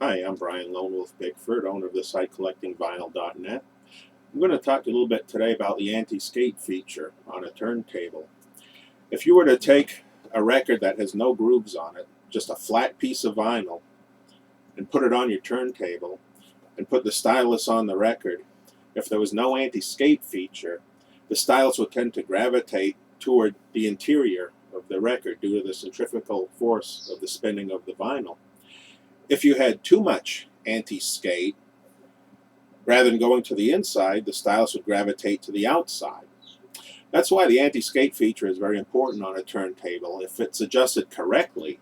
Hi, I'm Brian Lone Wolf Bickford, owner of the site collectingvinyl.net. I'm going to talk a little bit today about the anti-skate feature on a turntable. If you were to take a record that has no grooves on it, just a flat piece of vinyl, and put it on your turntable, and put the stylus on the record, if there was no anti-skate feature, the stylus would tend to gravitate toward the interior of the record due to the centrifugal force of the spinning of the vinyl. If you had too much anti-skate, rather than going to the inside, the stylus would gravitate to the outside. That's why the anti-skate feature is very important on a turntable. If it's adjusted correctly,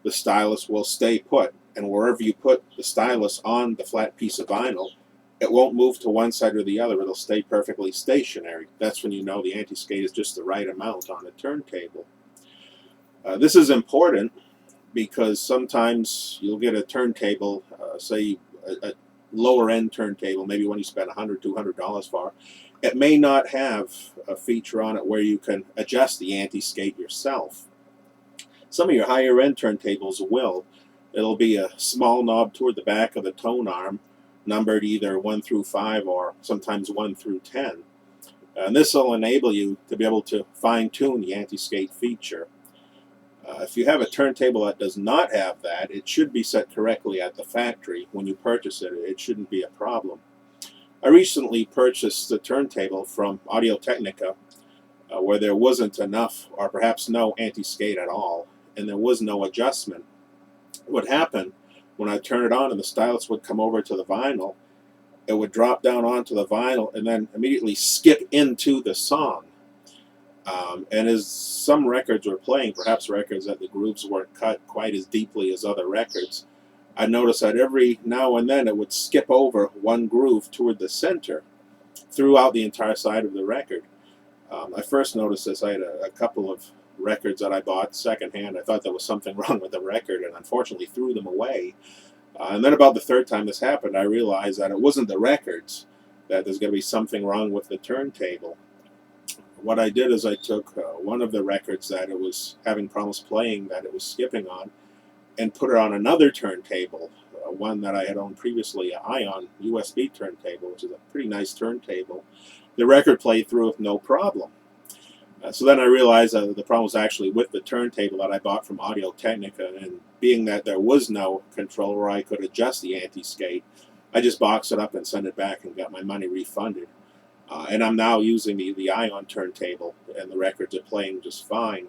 the stylus will stay put, and wherever you put the stylus on the flat piece of vinyl, it won't move to one side or the other. It'll stay perfectly stationary. That's when you know the anti-skate is just the right amount on a turntable. This is important because sometimes you'll get a turntable, say a lower end turntable, maybe one you spend $100, $200 for. It may not have a feature on it where you can adjust the anti-skate yourself. Some of your higher end turntables will. It'll be a small knob toward the back of the tone arm, numbered either 1 through 5 or sometimes 1 through 10. And this will enable you to be able to fine-tune the anti-skate feature. If you have a turntable that does not have that, it should be set correctly at the factory. When you purchase it, it shouldn't be a problem. I recently purchased a turntable from Technica where there wasn't enough or perhaps no anti-skate at all, and there was no adjustment. What happened when I turned it on and the stylus would come over to the vinyl, it would drop down onto the vinyl and then immediately skip into the song. And as some records were playing, perhaps records that the grooves weren't cut quite as deeply as other records, I noticed that every now and then it would skip over one groove toward the center throughout the entire side of the record. I first noticed this. I had a couple of records that I bought secondhand. I thought there was something wrong with the record and unfortunately threw them away. And then about the third time this happened, I realized that it wasn't the records, that there's going to be something wrong with the turntable. What I did is I took one of the records that it was having problems playing, that it was skipping on, and put it on another turntable, one that I had owned previously, an Ion USB turntable, which is a pretty nice turntable. The record played through with no problem. So then I realized that the problem was actually with the turntable that I bought from Technica, and being that there was no control where I could adjust the anti-skate, I just boxed it up and sent it back and got my money refunded. And I'm now using the Ion turntable, and the records are playing just fine.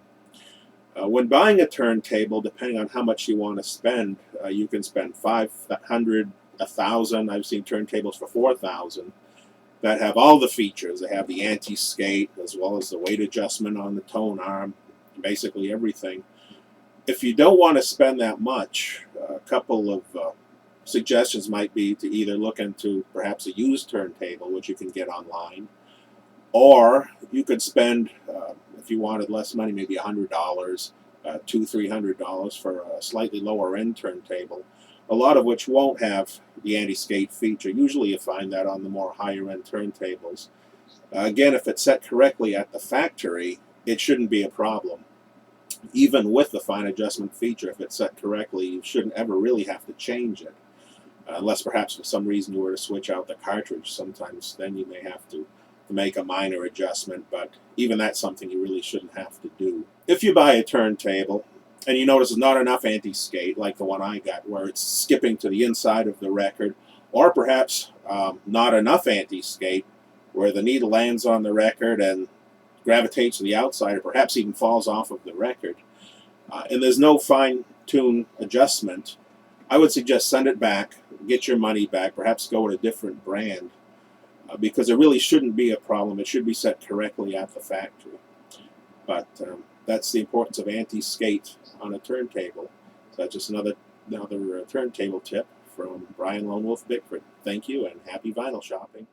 When buying a turntable, depending on how much you want to spend, you can spend $500, $1,000. I've seen turntables for $4,000 that have all the features. They have the anti-skate as well as the weight adjustment on the tone arm, basically everything. If you don't want to spend that much, a couple of suggestions might be to either look into perhaps a used turntable, which you can get online, or you could spend, if you wanted less money, maybe $100, $200, $300 for a slightly lower end turntable, a lot of which won't have the anti-skate feature. Usually you find that on the more higher end turntables. Again, if it's set correctly at the factory, it shouldn't be a problem. Even with the fine adjustment feature, if it's set correctly, you shouldn't ever really have to change it. Unless perhaps for some reason you were to switch out the cartridge. Sometimes then you may have to make a minor adjustment, but even that's something you really shouldn't have to do. If you buy a turntable and you notice there's not enough anti-skate, like the one I got, where it's skipping to the inside of the record, or perhaps not enough anti-skate, where the needle lands on the record and gravitates to the outside, or perhaps even falls off of the record, and there's no fine-tune adjustment, I would suggest send it back, get your money back, perhaps go with a different brand, because it really shouldn't be a problem. It should be set correctly at the factory. But that's the importance of anti-skate on a turntable. So that's just another turntable tip from Brian Lone Wolf Bickford. Thank you and happy vinyl shopping.